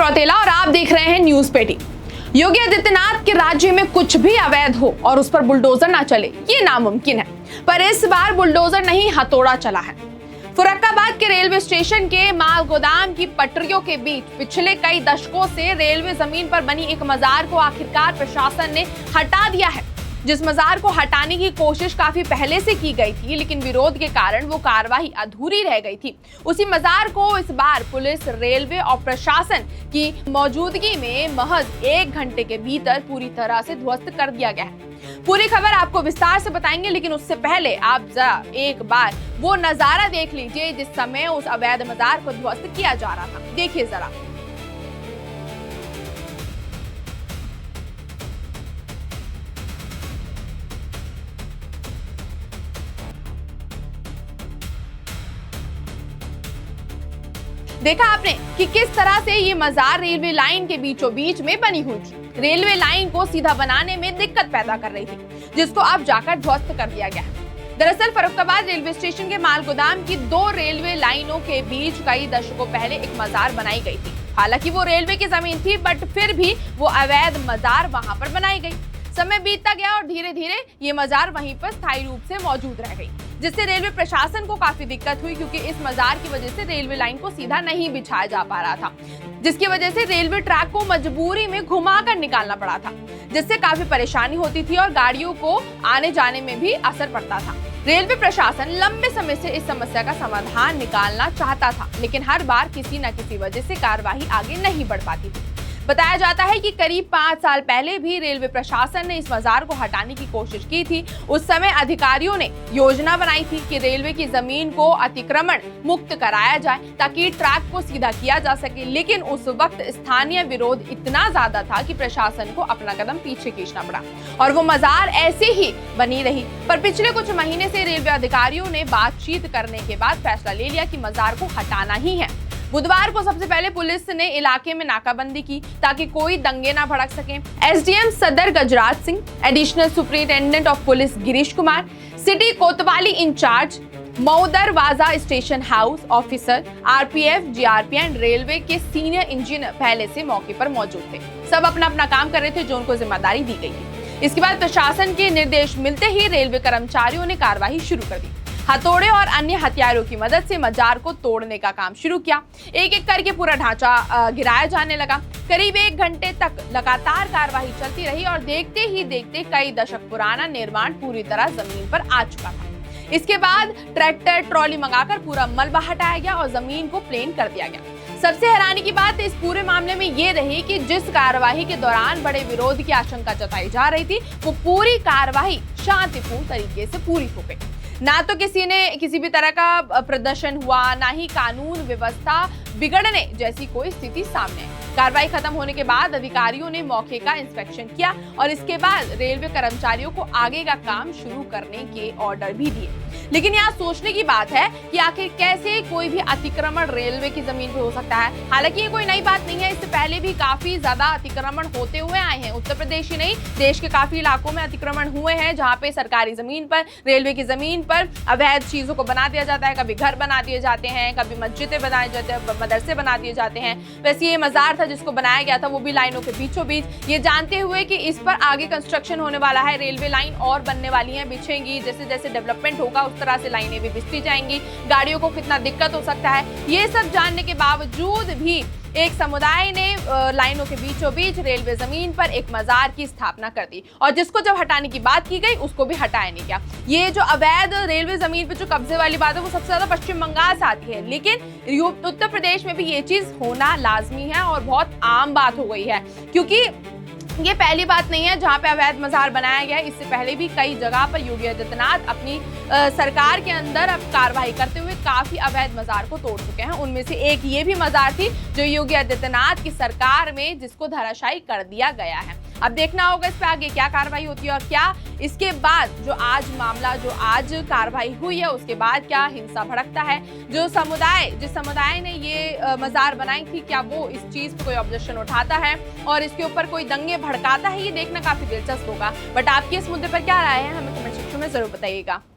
चौतेला और आप देख रहे हैं न्यूज पेटी। योगी आदित्यनाथ के राज्य में कुछ भी अवैध हो और उस पर बुलडोजर ना चले, ये नामुमकिन है। पर इस बार बुलडोजर नहीं, हथौड़ा चला है। फर्रुखाबाद के रेलवे स्टेशन के माल गोदाम की पटरियों के बीच पिछले कई दशकों से रेलवे जमीन पर बनी एक मजार को आखिरकार प्रशासन ने हटा दिया है। जिस मजार को हटाने की कोशिश काफी पहले से की गई थी, लेकिन विरोध के कारण वो कार्रवाई अधूरी रह गई थी। उसी मजार को इस बार पुलिस, रेलवे और प्रशासन की मौजूदगी में महज 1 घंटे के भीतर पूरी तरह से ध्वस्त कर दिया गया है। पूरी खबर आपको विस्तार से बताएंगे, लेकिन उससे पहले आप जरा एक बार वो नजारा देख लीजिए जिस समय उस अवैध मजार को ध्वस्त किया जा रहा था। देखिए जरा। देखा आपने कि किस तरह से ये मजार रेलवे लाइन के बीचों बीच में बनी हुई थी। रेलवे लाइन को सीधा बनाने में दिक्कत पैदा कर रही थी, जिसको अब जाकर ध्वस्त कर दिया गया है। दरअसल फर्रुखाबाद रेलवे स्टेशन के माल गोदाम की 2 रेलवे लाइनों के बीच कई दशकों पहले एक मजार बनाई गई थी। हालांकि वो रेलवे की जमीन थी, बट फिर भी वो अवैध मजार वहां पर बनाई गई। समय बीतता गया और धीरे धीरे ये मजार वहीं पर स्थायी रूप से मौजूद रह गई, जिससे रेलवे प्रशासन को काफी दिक्कत हुई, क्योंकि इस मजार की वजह से रेलवे लाइन को सीधा नहीं बिछाया जा पा रहा था, जिसकी वजह से रेलवे ट्रैक को मजबूरी में घुमाकर निकालना पड़ा था, जिससे काफी परेशानी होती थी और गाड़ियों को आने जाने में भी असर पड़ता था। रेलवे प्रशासन लंबे समय से इस समस्या का समाधान निकालना चाहता था, लेकिन हर बार किसी न किसी वजह से कार्यवाही आगे नहीं बढ़ पाती थी। बताया जाता है कि करीब 5 साल पहले भी रेलवे प्रशासन ने इस मजार को हटाने की कोशिश की थी। उस समय अधिकारियों ने योजना बनाई थी कि रेलवे की जमीन को अतिक्रमण मुक्त कराया जाए ताकि ट्रैक को सीधा किया जा सके, लेकिन उस वक्त स्थानीय विरोध इतना ज्यादा था कि प्रशासन को अपना कदम पीछे खींचना पड़ा और वो मजार ऐसे ही बनी रही। पर पिछले कुछ महीने से रेलवे अधिकारियों ने बातचीत करने के बाद फैसला ले लिया कि मजार को हटाना ही है। बुधवार को सबसे पहले पुलिस ने इलाके में नाकाबंदी की ताकि कोई दंगे ना भड़क सके। एसडीएम सदर Gajraj Singh, additional superintendent of police Girish Kumar, city कोतवाली incharge Maudarwaza station house officer, RPF, GRP and railway के सीनियर इंजीनियर पहले से मौके पर मौजूद थे। सब अपना अपना काम कर रहे थे जो उनको जिम्मेदारी दी गई थी। इसके बाद प्रशासन के निर्देश मिलते ही रेलवे कर्मचारियों ने कार्रवाई शुरू कर दी। हथौड़े और अन्य हथियारों की मदद से मजार को तोड़ने का काम शुरू किया। एक एक करके पूरा ढांचा गिराया जाने लगा। करीब 1 घंटे तक लगातार कार्रवाई चलती रही और देखते ही देखते कई दशक पुराना निर्माण पूरी तरह जमीन पर आ चुका था। इसके बाद ट्रैक्टर ट्रॉली मंगाकर पूरा मलबा हटाया गया और जमीन को प्लेन कर दिया गया। सबसे हैरानी की बात इस पूरे मामले में ये रही कि जिस कार्यवाही के दौरान बड़े विरोध की आशंका जताई जा रही थी, वो पूरी कार्यवाही शांतिपूर्ण तरीके से पूरी हो गई। ना तो किसी भी तरह का प्रदर्शन हुआ, ना ही कानून व्यवस्था बिगड़ने जैसी कोई स्थिति सामने आई। कार्रवाई खत्म होने के बाद अधिकारियों ने मौके का इंस्पेक्शन किया और इसके बाद रेलवे कर्मचारियों को आगे का काम शुरू करने के ऑर्डर भी दिए। लेकिन यहाँ सोचने की बात है कि आखिर कैसे कोई भी अतिक्रमण रेलवे की जमीन पर हो सकता है। हालांकि ये कोई नई बात नहीं है, इससे पहले भी काफी ज्यादा अतिक्रमण होते हुए आए हैं। उत्तर प्रदेश ही नहीं, देश के काफी इलाकों में अतिक्रमण हुए हैं, जहाँ पे सरकारी जमीन पर, रेलवे की जमीन पर अवैध चीजों को बना दिया जाता है। कभी घर बना दिए जाते हैं, कभी मस्जिदें बनाए जाते हैं, मदरसे बना दिए जाते हैं। वैसे ये मजार था जिसको बनाया गया था, वो भी लाइनों के बीचों बीच, ये जानते हुए कि इस पर आगे कंस्ट्रक्शन होने वाला है, रेलवे लाइन और बनने वाली है, बिछेंगी। जैसे जैसे डेवलपमेंट होगा उस तरह से लाइनें भी बिछती जाएंगी, गाड़ियों को कितना दिक्कत हो सकता है। ये सब जानने के बावजूद भी एक समुदाय ने लाइनों के बीचों बीच रेलवे जमीन पर एक मजार की स्थापना कर दी और जिसको जब हटाने की बात की गई उसको भी हटाया नहीं गया। ये जो अवैध रेलवे जमीन पर जो कब्जे वाली बात है वो सबसे ज्यादा पश्चिम बंगाल से आती है, लेकिन उत्तर प्रदेश में भी ये चीज होना लाजमी है और बहुत आम बात हो गई है, क्योंकि ये पहली बात नहीं है जहां पे अवैध मजार बनाया गया है। इससे पहले भी कई जगह पर योगी आदित्यनाथ अपनी सरकार के अंदर अब कार्रवाई करते हुए काफी अवैध मजार को तोड़ चुके हैं। उनमें से एक ये भी मजार थी जो योगी आदित्यनाथ की सरकार में जिसको धराशायी कर दिया गया है। अब देखना होगा इस पे आगे क्या कार्रवाई होती है और क्या इसके बाद जो आज कार्रवाई हुई है उसके बाद क्या हिंसा भड़कता है। जिस समुदाय ने ये मजार बनाई थी, क्या वो इस चीज पे कोई ऑब्जेक्शन उठाता है और इसके ऊपर कोई दंगे भड़काता है, ये देखना काफी दिलचस्प होगा। बट आपकी इस मुद्दे पर क्या राय है, हमें कमेंट सेक्शन में जरूर बताइएगा।